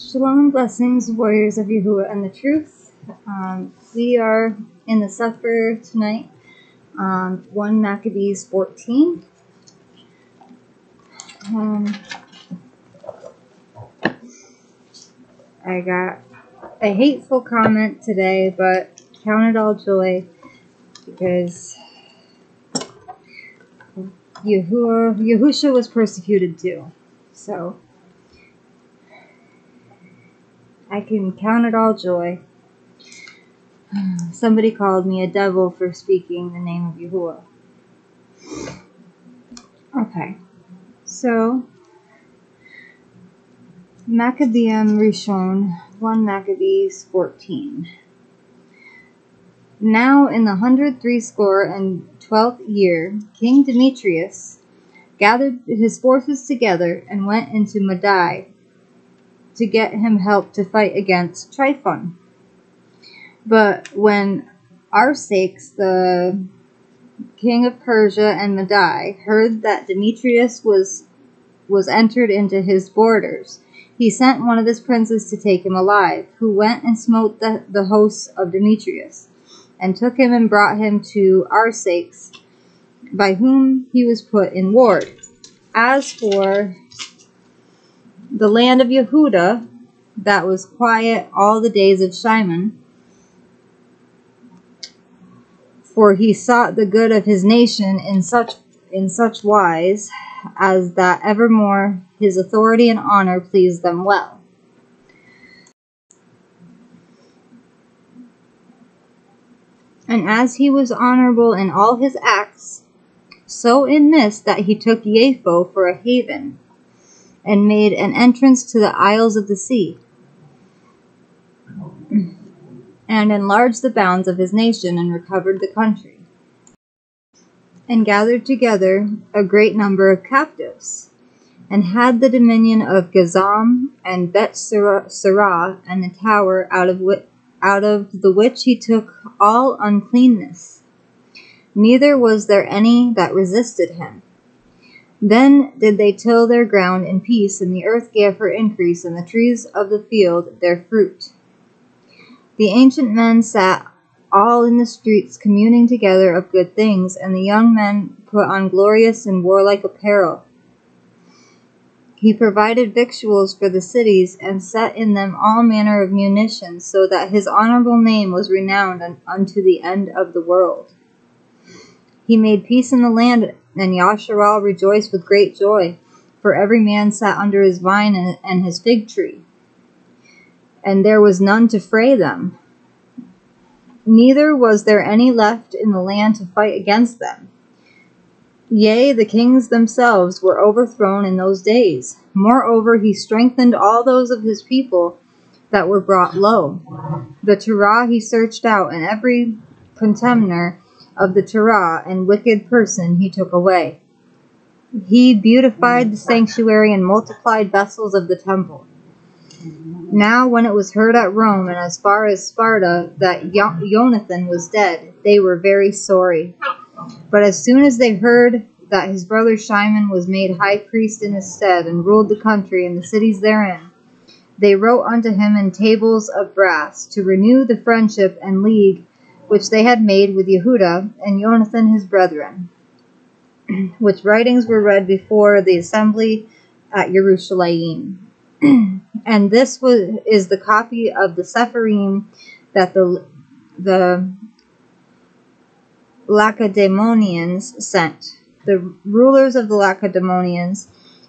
Shalom, blessings, warriors of Yahuah and the truth. We are in the CEPHER tonight, 1 Maccabees 14. I got a hateful comment today, but count it all joy because Yahusha was persecuted too. So I can count it all joy. Somebody called me a devil for speaking the name of Yahuah. Okay, so Maccabees Rishon, 1 Maccabees 14. Now in the 112th year, King Demetrius gathered his forces together and went into Madai to get him help to fight against Tryphon. But when Arsaces, the king of Persia and Madai, heard that Demetrius was entered into his borders, he sent one of his princes to take him alive, who went and smote the hosts of Demetrius, and took him and brought him to Arsaces, by whom he was put in ward. As for the land of Yehudah, that was quiet all the days of Shimon, for he sought the good of his nation in such wise as that evermore his authority and honor pleased them well. And as he was honorable in all his acts, so in this that he took Yahuah for a haven, and made an entrance to the isles of the sea, and enlarged the bounds of his nation, and recovered the country, and gathered together a great number of captives, and had the dominion of Gazam and Bet-Sarah, and the tower out of the which he took all uncleanness. Neither was there any that resisted him. Then did they till their ground in peace, and the earth gave her increase, and the trees of the field their fruit. The ancient men sat all in the streets, communing together of good things, and the young men put on glorious and warlike apparel. He provided victuals for the cities, and set in them all manner of munitions, so that his honorable name was renowned unto the end of the world. He made peace in the land, and Yasharal rejoiced with great joy, for every man sat under his vine and his fig tree, and there was none to fray them. Neither was there any left in the land to fight against them. Yea, the kings themselves were overthrown in those days. Moreover, he strengthened all those of his people that were brought low. The Torah he searched out, and every contemner of the Torah and wicked person he took away. He beautified the sanctuary and multiplied vessels of the temple. Now when it was heard at Rome and as far as Sparta that Jonathan was dead, they were very sorry. But as soon as they heard that his brother Shimon was made high priest in his stead, and ruled the country and the cities therein, they wrote unto him in tables of brass to renew the friendship and league which they had made with Yehudah and Jonathan his brethren, which writings were read before the assembly at Jerusalem. And this is the copy of the Sepharim that the Lacedaemonians sent, the rulers of the Lacedaemonians,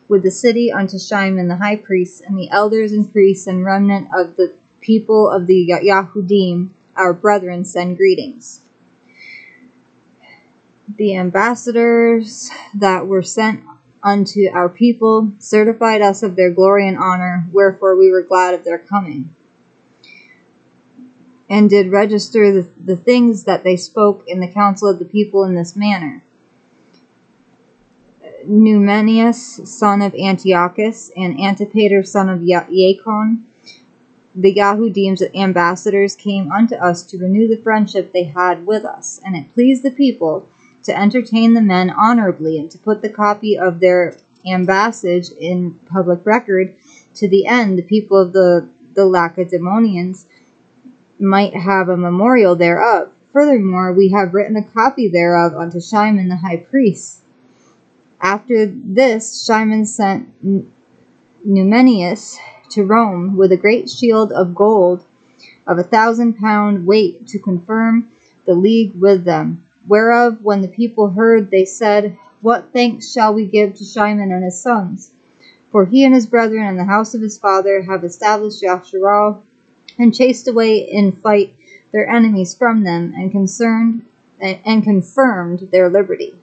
with the city unto Shimon the high priest, and the elders and priests and remnant of the people of the Yahudim, our brethren, send greetings. The ambassadors that were sent unto our people certified us of their glory and honor, wherefore we were glad of their coming, and did register the things that they spoke in the council of the people in this manner. Numenius, son of Antiochus, and Antipater, son of Jacon, the Yahudim's ambassadors, came unto us to renew the friendship they had with us, and it pleased the people to entertain the men honorably, and to put the copy of their ambassage in public record, to the end the people of the Lacedaemonians might have a memorial thereof. Furthermore, we have written a copy thereof unto Shimon the high priest. After this, Shimon sent Numenius to Rome with a great shield of gold of 1,000 pound weight to confirm the league with them. Whereof, when the people heard, they said, What thanks shall we give to Shimon and his sons? For he and his brethren and the house of his father have established Yasharal, and chased away in fight their enemies from them, and confirmed their liberty.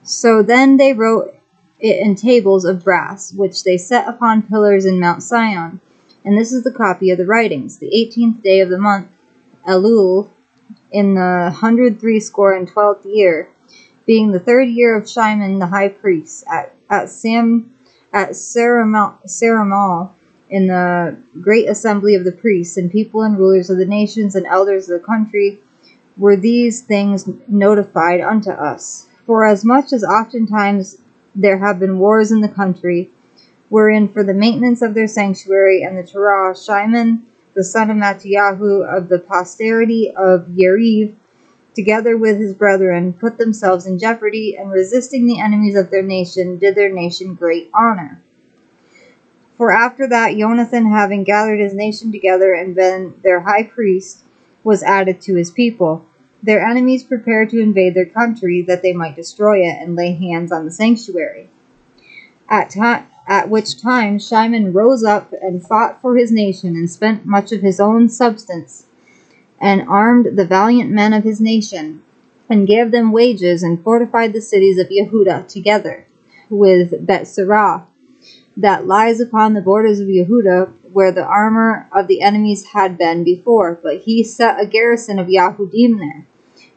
So then they wrote it in tables of brass, which they set upon pillars in Mount Sion. And this is the copy of the writings. The 18th day of the month, Elul, in the 163 year, being the 3rd year of Shimon the high priest, at Seramal, in the great assembly of the priests, and people and rulers of the nations and elders of the country, were these things notified unto us. For as much as oftentimes there have been wars in the country, wherein for the maintenance of their sanctuary and the Torah, Shimon, the son of Mattiyahu, of the posterity of Yeriv, together with his brethren, put themselves in jeopardy, and resisting the enemies of their nation, did their nation great honor. For after that, Jonathan, having gathered his nation together and been their high priest, was added to his people. Their enemies prepared to invade their country, that they might destroy it and lay hands on the sanctuary. At which time Shimon rose up and fought for his nation, and spent much of his own substance, and armed the valiant men of his nation, and gave them wages, and fortified the cities of Yehudah together with Bet-Serah, that lies upon the borders of Yehudah, where the armor of the enemies had been before. But he set a garrison of Yahudim there.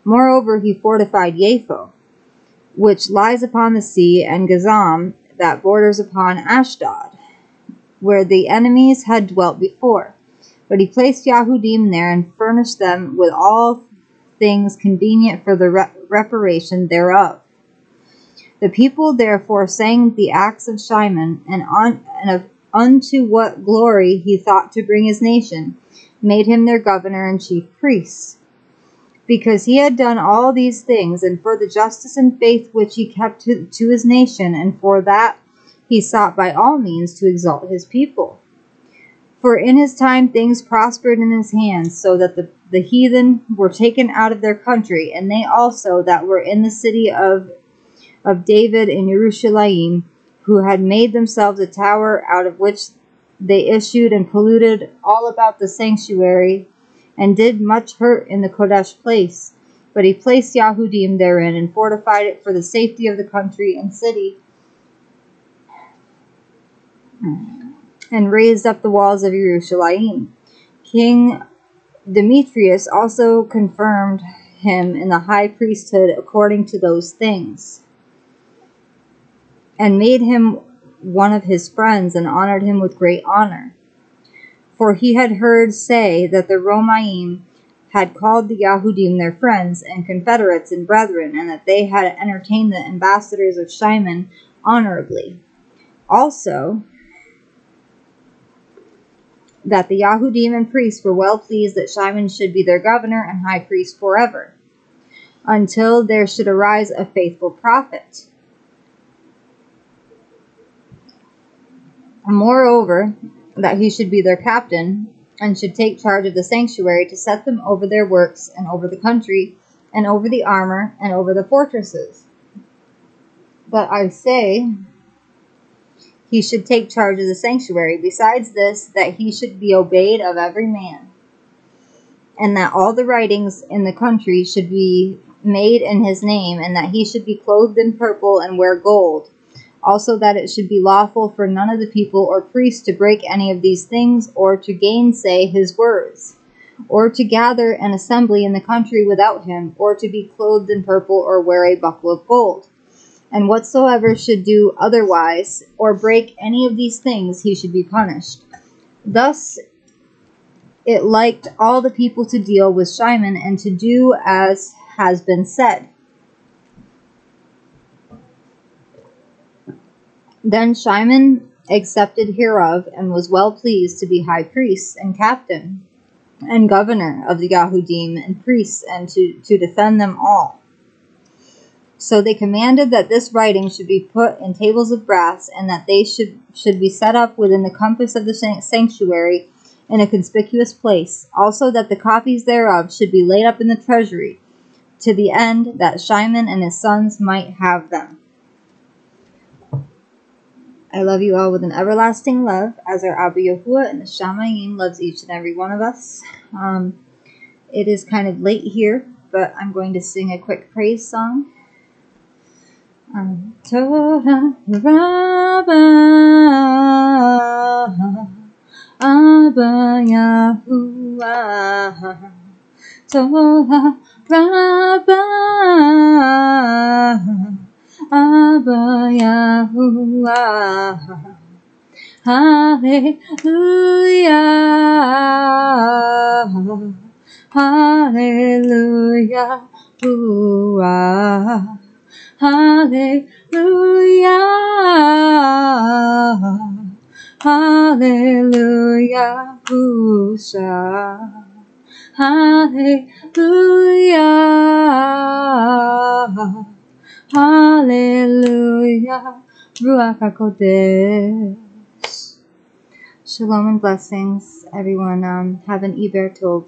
Moreover, he fortified Yaphah, which lies upon the sea, and Gazam, that borders upon Ashdod, where the enemies had dwelt before. But he placed Yahudim there, and furnished them with all things convenient for the reparation thereof. The people therefore sang the acts of Shimon, and unto what glory he thought to bring his nation, made him their governor and chief priest. Because he had done all these things, and for the justice and faith which he kept to his nation, and for that he sought by all means to exalt his people. For in his time things prospered in his hands, so that the heathen were taken out of their country, and they also that were in the city of David in Jerusalem, who had made themselves a tower, out of which they issued and polluted all about the sanctuary, and did much hurt in the Kodesh place. But he placed Yahudim therein, and fortified it for the safety of the country and city, and raised up the walls of Jerusalem. King Demetrius also confirmed him in the high priesthood according to those things, and made him one of his friends, and honored him with great honor. For he had heard say that the Romaim had called the Yahudim their friends and confederates and brethren, and that they had entertained the ambassadors of Shimon honorably. Also, that the Yahudim and priests were well pleased that Shimon should be their governor and high priest forever, until there should arise a faithful prophet. Moreover, that he should be their captain, and should take charge of the sanctuary, to set them over their works, and over the country, and over the armor, and over the fortresses. But I say, he should take charge of the sanctuary. Besides this, that he should be obeyed of every man, and that all the writings in the country should be made in his name, and that he should be clothed in purple and wear gold. Also that it should be lawful for none of the people or priests to break any of these things, or to gainsay his words, or to gather an assembly in the country without him, or to be clothed in purple, or wear a buckle of gold. And whatsoever should do otherwise, or break any of these things, he should be punished. Thus it liked all the people to deal with Shimon, and to do as has been said. Then Shimon accepted hereof, and was well pleased to be high priest and captain and governor of the Yahudim and priests, and to defend them all. So they commanded that this writing should be put in tables of brass, and that they should be set up within the compass of the sanctuary in a conspicuous place. Also that the copies thereof should be laid up in the treasury, to the end that Shimon and his sons might have them. I love you all with an everlasting love, as our Abba Yahuah and the Shamayim loves each and every one of us. It is kind of late here, but I'm going to sing a quick praise song. Torah Rabbah, Abba Yahuah. Torah Rabbah, Abba Yahuah. Hallelujah, hallelujah, Yahuah. Hallelujah, hallelujah, Busha. Hallelujah, hallelujah, Ruach HaKodesh. Shalom and blessings, everyone. Have an Iber Tov.